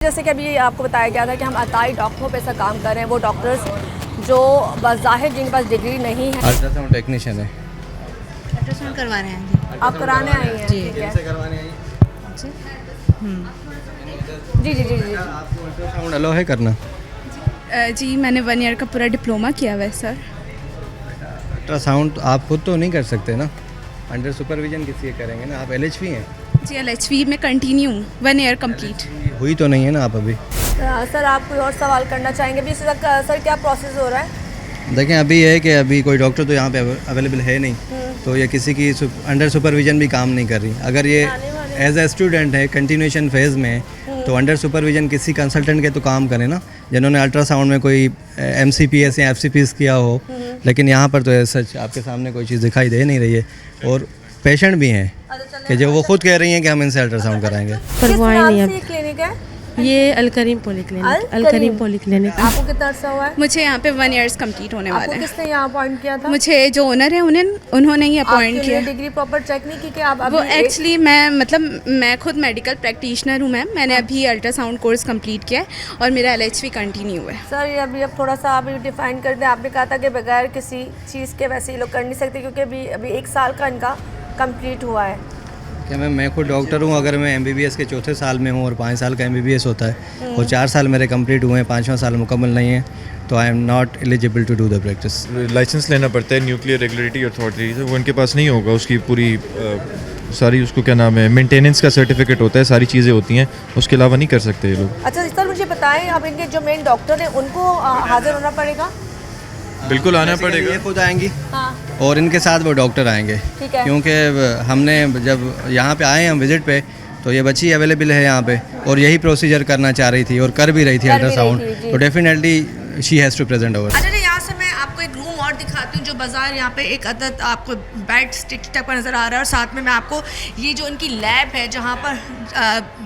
जैसे कि अभी आपको बताया गया था कि हम अताई डॉक्टरों पे ऐसा काम कर रहे हैं, वो डॉक्टर्स जो बज़ाहिर जिनके पास डिग्री नहीं है। अल्ट्रासाउंड टेक्नीशियन है। अल्ट्रासाउंड करवा रहे हैं आप कराने आई हैं? जी। ठीक है। कैसे करवाने आई? जी। जी जी जी जी। आपको अल्ट्रासाउंड अलो है करना? जी मैंने 1 ईयर का पूरा डिप्लोमा किया हुआ है सर। अल्ट्रासाउंड आप खुद तो नहीं कर सकते ना, अंडर सुपरविजन किसी के करेंगे ना। आप LHV हैं? जी LHV में कंटिन्यू 1 ईयर कंप्लीट। हुई तो नहीं है ना आप अभी? सर आप कोई और सवाल करना चाहेंगे भी सर क्या प्रोसेस हो रहा है? देखें अभी है कि अभी कोई डॉक्टर तो यहाँ पे अवेलेबल है नहीं, तो ये किसी की अंडर सुपरविजन भी काम नहीं कर रही। अगर ये एज ए स्टूडेंट है, कंटिन्यूएशन फेज़ में है, तो अंडर सुपरविजन किसी कंसल्टेंट के तो काम करें ना, जिन्होंने अल्ट्रासाउंड में कोई MCPS या FCPS किया हो। लेकिन यहाँ पर तो सच आपके सामने कोई चीज़ दिखाई दे नहीं रही है, और पेशेंट भी हैं कि जो वो खुद कह रही हैं कि हम इनसे अल्ट्रासाउंड कराएंगे। करवाए नहीं ये क्लिनिक है? ये अलकरीम पॉलीक्लिनिक। अलकरीम पॉलीक्लिनिक। आपको कितना अर्सा हुआ है? मुझे यहाँ पे 1 ईयर्स कंप्लीट होने वाला आपको है। किसने यहाँ अपॉइंट किया था? मुझे जो ओनर है उन्होंने ही अपॉइंट किया। डिग्री प्रॉपर चेक नहीं की कि आप वो एक्चुअली मैं खुद मेडिकल प्रैक्टिशनर हूँ मैम। मैंने अभी अल्ट्रासाउंड कोर्स कंप्लीट किया है और मेरा LHV कंटिन्यू है। सर ये अभी अब थोड़ा सा आप डिफाइन कर दें। आपने कहा था कि बगैर किसी चीज़ के वैसे ये लोग कर नहीं सकते, क्योंकि अभी 1 साल का इनका कंप्लीट हुआ है। क्या मैं खुद डॉक्टर हूँ, अगर मैं MBBS के 4थे साल में हूँ और 5 साल का MBBS होता है और 4 साल मेरे कंप्लीट हुए हैं, 5वां साल मुकम्मल नहीं है, तो I am not eligible to do the practice. Licence लेना पड़ता है न्यूक्लियर रेगुलेटरी अथॉरिटी से, वो उनके पास नहीं होगा। उसकी पूरी सारी उसको क्या नाम है, मेंटेनेंस का सर्टिफिकेट होता है, सारी चीज़ें होती हैं, उसके अलावा नहीं कर सकते ये लोग। अच्छा सर मुझे बताएं, अब इनके जो मेन डॉक्टर हैं उनको हाजिर होना पड़ेगा? बिल्कुल आना पड़ेगा। ये खुद आएंगी हाँ और इनके साथ वो डॉक्टर आएंगे, ठीक है। क्योंकि हमने जब यहाँ पे आए हम विज़िट पे, तो ये बच्ची अवेलेबल है यहाँ पे और यही प्रोसीजर करना चाह रही थी और कर भी रही थी अल्ट्रासाउंड, तो definitely she has to present over. अच्छा यहाँ से मैं आपको एक रूम और दिखाती हूँ जो बाजार यहाँ पे एक अदद आपको बेड स्टिच टाइप का नज़र आ रहा है, और साथ में मैं आपको ये जो इनकी लैब है जहाँ पर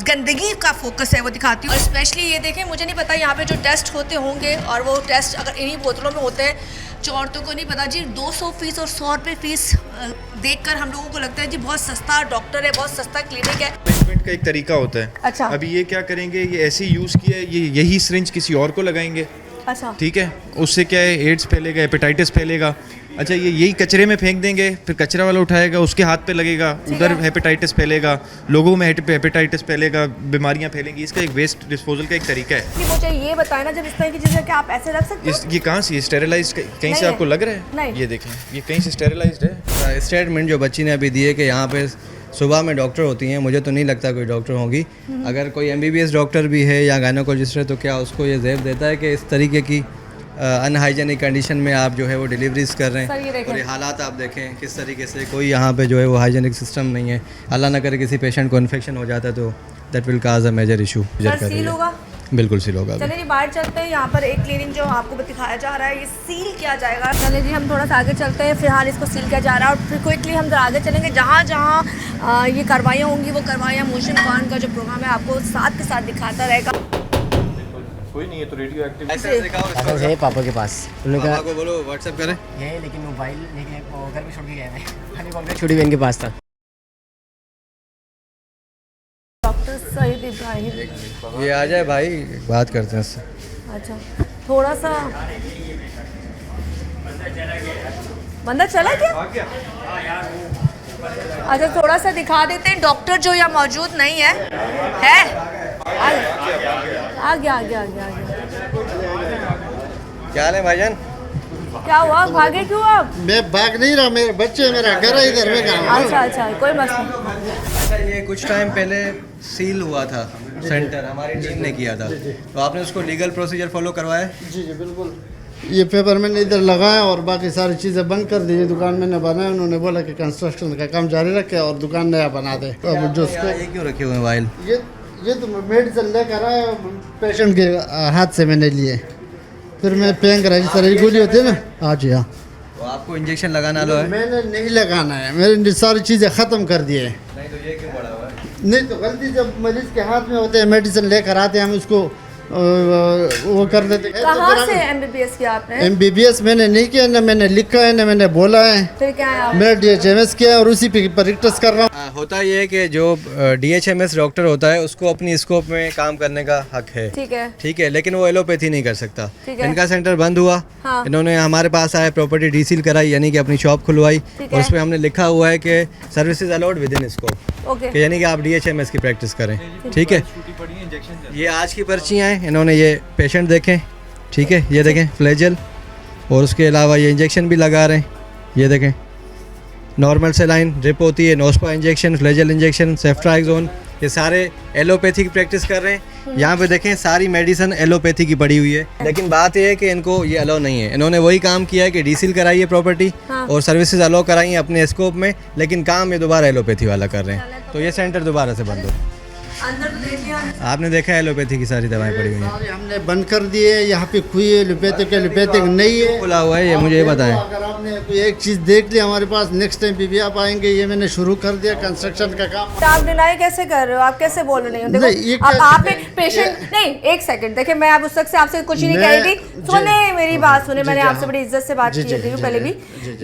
गंदगी का फोकस है वो दिखाती हूँ। और स्पेशली ये देखें, मुझे नहीं पता यहाँ पे जो टेस्ट होते होंगे, और वो टेस्ट अगर इन्हीं बोतलों में होते हैं जो औरतों को नहीं पता जी। 200 फीस और 100 रुपये फीस देखकर हम लोगों को लगता है जी बहुत सस्ता डॉक्टर है, बहुत सस्ता क्लिनिक है। मैनेजमेंट का एक तरीका होता है। अच्छा। अभी ये क्या करेंगे, ये ऐसे यूज़ किया है, ये यही सिरिंज किसी और को लगाएंगे, अच्छा ठीक है, उससे क्या है, एड्स फैलेगा, हेपेटाइटिस फैलेगा। अच्छा ये यही कचरे में फेंक देंगे, फिर कचरा वाला उठाएगा, उसके हाथ पे लगेगा, उधर हेपेटाइटिस फैलेगा, लोगों में हेपेटाइटिस फैलेगा, बीमारियां फैलेंगी। इसका एक वेस्ट डिस्पोजल का एक तरीका है। कि मुझे ये बताया ना, जब इस तरह की चीज़ें क्या आप ऐसे रख सकते हो? ये कहाँ से स्टेरिलाइज, कहीं से नहीं आपको है। लग रहा है? नहीं। ये देखें, ये कहीं से स्टेरिलाइज्ड है। स्टेटमेंट जो बच्ची ने अभी दिए कि यहाँ पे सुबह में डॉक्टर होती हैं, मुझे तो नहीं लगता कोई डॉक्टर होगी। अगर कोई MBBS डॉक्टर भी है या गायनोकोलॉजिस्ट है, तो क्या उसको ये ज़ेब देता है कि इस तरीके की अनहाइजेनिक कंडीशन में आप जो है वो डिलीवरीज कर रहे सर, ये हैं? देखें। और ये हालात आप देखें किस तरीके से, कोई यहाँ पे जो है वो हाइजेनिक सिस्टम नहीं है। अल्लाह न करे किसी पेशेंट को इन्फेक्शन हो जाता है तो that will cause a major issue. Sir seal होगा? बिल्कुल सील होगा। चलिए जी बाहर चलते हैं। यहाँ पर एक क्लिनिक जो आपको दिखाया जा रहा है ये सील किया जाएगा। चलिए जी हम थोड़ा सा आगे चलते हैं। फिलहाल इसको सील किया जा रहा है और फिर क्विकली हम आगे चलेंगे। जहाँ जहाँ ये कार्रवाइयाँ होंगी वो कार्रवाइयाँ मोशन खान का जो प्रोग्राम है आपको साथ के साथ दिखाता रहेगा। कोई नहीं है तो रेडियो एक्टिव। लाइसेंस है पापा के पास। उन्होंने कहा को बोलो व्हाट्सएप करें। ये लेकिन मोबाइल लेके वो घर में छोड़ के गए हैं। खाली कॉल छोटी बहन के पास था। डॉक्टर सईद इब्राहिम, ये आ जाए भाई, बात करते हैं इससे। अच्छा थोड़ा सा बंदा चला क्या? अच्छा थोड़ा सा दिखा देते हैं। डॉक्टर जो यहाँ मौजूद नहीं है आ गया। क्या हाल है भाईजान? क्या हुआ, भागे क्यों आप? मैं भाग नहीं रहा, मेरे बच्चे, मेरा घर है इधर में काम। अच्छा कोई मसला नहीं। अच्छा ये कुछ टाइम पहले सील हुआ था सेंटर, हमारी टीम ने किया था, तो आपने उसको लीगल प्रोसीजर फॉलो करवाया? जी बिल्कुल। ये पेपर मैंने इधर लगाया और बाकी सारी चीज़ें बंद कर दी। दुकान मैंने बनाया, उन्होंने बोला कि कंस्ट्रक्शन का काम जारी रखे और दुकान नया बना दे। तो अब जो ये क्यों रखे हुए मोबाइल? ये तो मेडिसिन लेकर आया, पेशेंट के हाथ से मैंने लिए, फिर मैं पेंग रहा, जिस तरह की गोली होती है ना। हाँ जी हाँ। तो आपको इंजेक्शन लगाना लो है? मैंने नहीं लगाना है, मैंने सारी चीज़ें ख़त्म कर दी है। नहीं तो ये क्यों पड़ा हुआ है? नहीं तो गलती जब मरीज़ के हाथ में होते हैं, मेडिसिन लेकर आते हैं हम उसको वो कर देते। कहाँ से MBBS किया आपने? MBBS मैंने नहीं किया, ना मैंने लिखा है ना मैंने बोला है। फिर क्या है आप? मैं DHMS किया और उसी पे प्रैक्टिस कर रहा हूँ। होता ये है कि जो DHMS डॉक्टर होता है उसको अपनी स्कोप में काम करने का हक है, ठीक है, लेकिन वो एलोपैथी नहीं कर सकता। इनका सेंटर बंद हुआ, हाँ। इन्होंने हमारे पास आए, प्रॉपर्टी डीसील कराई, यानी कि अपनी शॉप खुलवाई, और उसमें हमने लिखा हुआ है कि services allowed with in scope, यानी कि आप DHMS की प्रैक्टिस करें, ठीक है। ये आज की पर्चियाँ हैं, इन्होंने ये पेशेंट देखें, ठीक है, ये देखें फ्लैजल, और उसके अलावा ये इंजेक्शन भी लगा रहे हैं, ये देखें नॉर्मल सेलाइन ड्रिप होती है, नोस्पा इंजेक्शन, फ्लैजल इंजेक्शन, सेफ्ट्राइक्सोन, ये सारे एलोपैथी की प्रैक्टिस कर रहे हैं। यहाँ पे देखें सारी मेडिसिन एलोपैथी की पड़ी हुई है, लेकिन बात यह है कि इनको ये अलाउ नहीं है। इन्होंने वही काम किया है कि डीसील कराई है प्रॉपर्टी, और सर्विसेज अलाउ कराई है अपने स्कोप में, लेकिन काम ये दोबारा एलोपैथी वाला कर रहे हैं, तो ये सेंटर दोबारा से बंद हो। अंदर देखिए, आपने देखा है एलोपैथी की सारी दवाएं पड़ी हुई हैं, सारे हमने बंद कर दिए। यहाँ पे कोई एलोपैथिक नहीं है, खुला हुआ है, ये मुझे ये बताएं। अगर आपने कोई एक चीज़ देख ली हमारे पास, नेक्स्ट टाइम भी आप आएंगे। ये मैंने शुरू कर दिया कंस्ट्रक्शन का काम। आप डिनाई कैसे कर रहे हो? आप कैसे बोल रहे हो? नहीं, ये देखो अब कैसे आपने पेशेंट नहीं, एक सेकंड देखिए, मैं अब उस तक से आपसे कुछ ही नहीं कह रही थी। सुने मेरी बात सुने, मैंने आपसे बड़ी इज्जत से बात की थी पहले भी।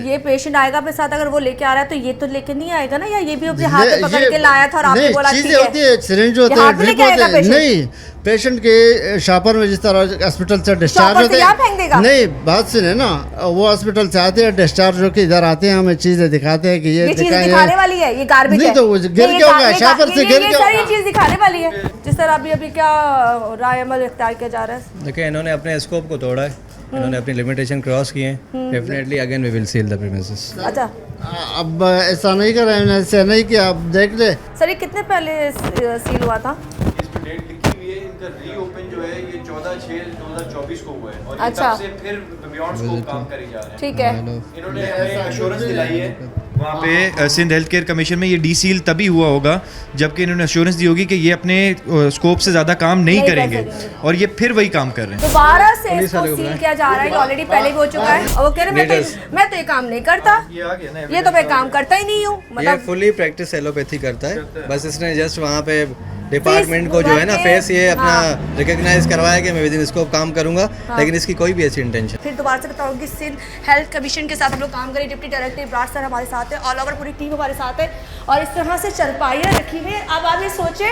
ये पेशेंट आएगा अपने साथ, अगर वो लेके आ रहा है तो ये तो लेके नहीं आएगा ना, या ये भी अपने हाथ में पकड़ के लाया था और आपने बोला ठीक है, सिरिंज होते हैं, ड्रिप होते हैं। नहीं, पेशेंट के शॉपर में जिस तरह हॉस्पिटल से डिस्चार्ज होते हैं, नहीं बात सुने ना, वो हॉस्पिटल से आते हैं डिस्चार्ज होकर इधर आते हैं, हमें चीजें दिखाते हैं कि ये दिखाने वाली है, ये गार्बेज नहीं, तो वो गिर क्या होगा, शॉपर से गिर क्या, ये चीज दिखाने वाली है। जिस तरह अभी क्या राय अमल इख्तियार किया जा रहा है। देखिए इन्होंने अपने स्कोप को तोड़ा है, इन्होंने अपनी लिमिटेशन क्रॉस किए हैं, definitely again we will seal the premises. अच्छा, अब ऐसा नहीं करा, ऐसा नहीं किया, अब देख ले। सर ये कितने पहले सील हुआ था? डेट लिखी हुई है, इनका रीओपन जो है ये 14/6/2024 को हुआ है, और अच्छा, तब से फिर बियॉन्ड स्कोप काम करे जा रहे हैं। ठीक है, इन्होंने हमें एश्योरेंस दिलाई है वहाँ पे सिंध हेल्थ केयर कमीशन में, ये डीसील तभी हुआ होगा जबकि इन्होंने एश्योरेंस दी होगी कि ये अपने स्कोप से ज़्यादा काम नहीं करेंगे, और ये फिर वही काम कर रहे हैं। दोबारा से इसको सील किया जा रहा है, ऑलरेडी पहले भी हो चुका है, और वो कह रहे हैं मैं तो ये काम नहीं करता, ये तो मैं काम करता ही नहीं हूँ। मतलब फुली प्रैक्टिस एलोपैथी करता है, बस इसने जस्ट वहाँ पे डिपार्टमेंट को जो है ना फेस ये अपना रिकॉग्नाइज करवाया कि मैं विद इन स्कोप काम करूंगा, लेकिन इसकी कोई भी ऐसी इंटेंशन। फिर दोबारा से बताऊंगी, सिंध हेल्थ कमीशन के साथ हम लोग काम करें, डिप्टी डायरेक्टर इब्रार सर हमारे साथ है, ऑल ओवर पूरी टीम हमारे साथ है, और इस तरह से चरपाइयाँ रखी हुई है। अब आप ये सोचें,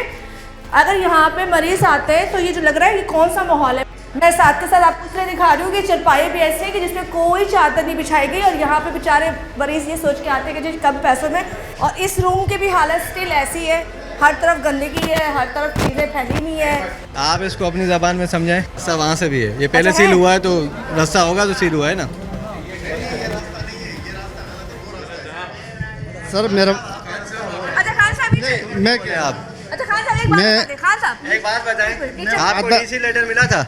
अगर यहाँ पे मरीज आते हैं तो ये जो लग रहा है कि कौन सा माहौल है। मैं साथ के साथ आपको इसलिए दिखा रही हूँ कि चरपाई भी ऐसे है कि जिसमें कोई चादर नहीं बिछाई गई, और यहाँ पे बेचारे मरीज ये सोच के आते हैं कि जी कम पैसों में, और इस रूम की भी हालत स्टिल ऐसी है, हर तरफ गंदगी है, हर तरफ चीज़ें फैली हुई है। आप इसको अपनी ज़बान में समझाएं, रास्ता वहाँ से भी है, ये पहले सील हुआ है तो रास्ता होगा तो सील हुआ है ना। सर मेरा अच्छा खान साहब, मैं क्या आप अच्छा खान साहब एक बात बता दें, खान साहब एक बात बताएं, आपको डीसी लेटर मिला था?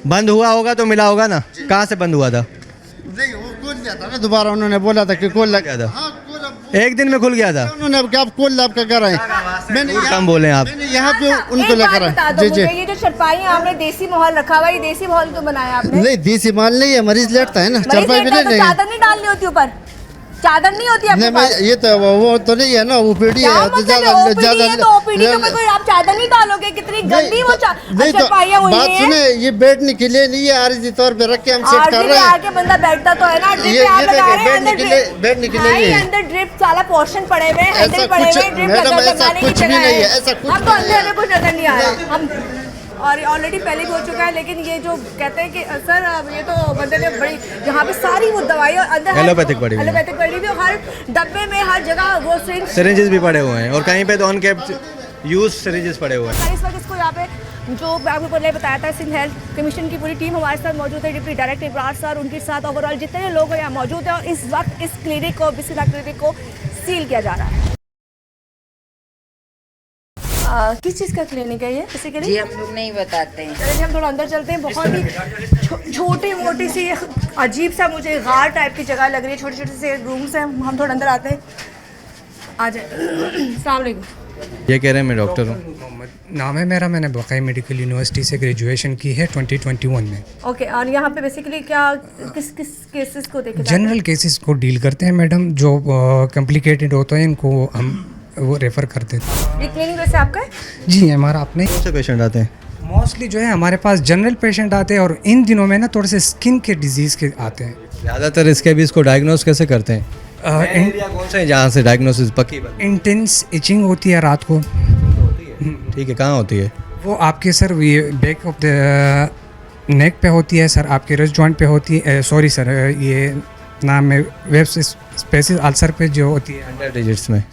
बंद हुआ होगा तो मिला होगा ना, कहाँ से बंद हुआ था? नहीं, वो खुल गया था ना, दोबारा उन्होंने बोला था कि खोल लग गया था, हाँ, एक दिन में खुल गया था। उन्होंने अब क्या आप खोल आपका कर रहे हैं, मैंने कम बोले आप, मैंने यहाँ पे उनको लेकर बता दो मुझे, ये जो चरपाई आपने देसी माहौल रखा हुआ है, ये देसी माहौल क्यों बनाया आपने? नहीं, देसी माल नहीं है, मरीज लेटता है ना, चरपाई भी नहीं, चादर नहीं डालनी होती ऊपर, चादर नहीं होती आपके पास? ये तो वो तो नहीं है ना, ओपीडी है, तो ओपीडी के ऊपर कोई आप चादर नहीं डालोगे, कितनी गंदी वो चरपाइयां हुई बात सुने, ये बैठने के लिए नहीं है, आरजी तौर पे रख के हम सेट कर रहे हैं। आके बंदा बैठता तो है ना, ड्रिप आप लगा रहे हैं, बैठने के लिए अंदर ड्रिप सारा पोर्शन पड़े हुए हैं, हैंडल पड़े हुए हैं, ड्रिप लगाने की जगह है, अब तो अंदर में कुछ नजर नहीं आ रहा। हम और ऑलरेडी पहले भी हो चुका है, लेकिन ये जो कहते हैं कि सर अब ये तो बंदे ने बड़ी, यहाँ पे सारी वो दवाई अंदर एलोपैथिक पड़ी हुई है, हर डब्बे में हर जगह वो सिरिंजेस भी पड़े हुए हैं, और कहीं पे तो ऑन कैप यूज सिरिंजेस पड़े हुए हैं। इस वक्त इसको यहाँ पे जो मैं आपको पहले बताया था, सिंध हेल्थ कमीशन की पूरी टीम हमारे साथ मौजूद है, डिप्टी डायरेक्टर इब्रार सर, उनके साथ ओवरऑल जितने लोग यहाँ मौजूद हैं, और इस वक्त इस क्लिनिक को, बिस्मिल्लाह क्लिनिक को सील किया जा रहा है। किस चीज़ का क्लिनिक है ये बेसिकली? जी हम लोग नहीं बताते हैं। चलिए हम थोड़ा अंदर चलते हैं। बहुत ही छोटी मोटी सी अजीब सा मुझे गार टाइप की जगह लग रही है, छोटे छोटे से रूम्स हैं, हम थोड़ा अंदर आते हैं, आ जाए। अस्सलाम वालेकुम। ये कह रहे हैं मैं डॉक्टर हूँ। नाम है मेरा, मैंने बक़ाई मेडिकल यूनिवर्सिटी से ग्रेजुएशन की है 2021 में। ओके, और यहाँ पे बेसिकली क्या किस किस केसेस को देखे? जनरल केसेस को डील करते हैं मैडम, जो कॉम्प्लिकेटेड होते हैं इनको हम वो रेफ़र करते हैं। ये क्लिनिक वैसे आपका है? जी हमारा अपने। कौन से पेशेंट आते हैं? मोस्टली जो है हमारे पास जनरल पेशेंट आते हैं और इन दिनों में ना थोड़े से स्किन के डिजीज़ के आते हैं। ज़्यादातर इसके भी इसको डायग्नोस कैसे करते हैं? एरिया कौन सा है जहाँ से डायग्नोसिस पक्की बात? इंटेंस इचिंग होती है रात को। ठीक है, कहाँ होती है? वो आपके सर ये बैक ऑफ द नेक पे होती है सर, आपके रिस्ट जॉइंट पे होती है, सॉरी सर ये नाम है वेब स्पेसिस अल्सर पे जो होती है अंडर डिजिट्स में।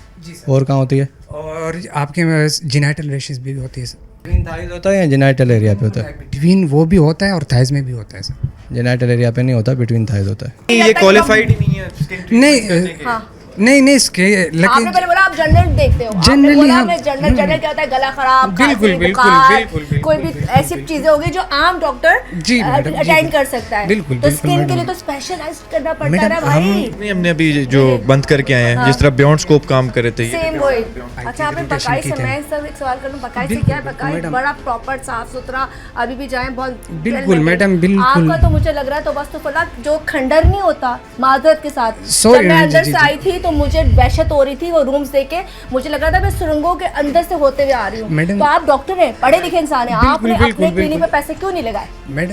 और कहाँ होती है? और आपके जिनाइटल रेशेस भी होती है सर। बिटवीन थाइज होता है या जेनाइटल एरिया पे होता है? बिटवीन वो भी होता है और थाइज में भी होता है सर। जेनाइटल एरिया पे नहीं होता, बिटवीन थाइज होता है। ये क्वालिफाइड ही नहीं है skin treatment नहीं नहीं इसके आपने लेकिन पहले बोला आप जनरल देखते हो, आपने Generally बोला हम- आपने जनरल क्या होता है, गला खराब, बिल्कुल, खांसी, बिल्कुल, बुखार, बिल्कुल, बिल्कुल, कोई भी ऐसी चीजें होगी जो आम डॉक्टर जी, मैडम, जी, अटेंड कर सकता है। बिल्कुल, तो बिल्कुल, स्किन के मैडम। लिए तो स्पेशलाइज करना पड़ता है मैडम, ना भाई। नहीं, हमने अभी जो बंद करके आए हैं जिस तरह बियॉन्ड स्कोप काम कर रहे थे ये सेम वही। अच्छा आपने बकाई से, मैं सब एक सवाल करूं, बकाई से क्या है? बकाई मैडम। बड़ा प्रॉपर साफ सुथरा, अभी भी जाएं बहुत बिल्कुल, मैडम, बिल्कुल। आपका तो मुझे लग रहा है तो बस तो फला जो खंडर नहीं होता माजरत के साथ, Sorry, जब मैं जी, अंदर जी, से जी। आई थी तो मुझे वहशत हो रही थी वो रूम्स देख के, मुझे लग रहा था मैं सुरंगों के अंदर से होते हुए आ रही हूँ। मैडम। तो आप डॉक्टर हैं, पढ़े लिखे इंसान हैं, आपने बिल्कुल, अपने क्लिनिक बिल्कुल। पे पैसे क्यों नहीं लगाए? मैडम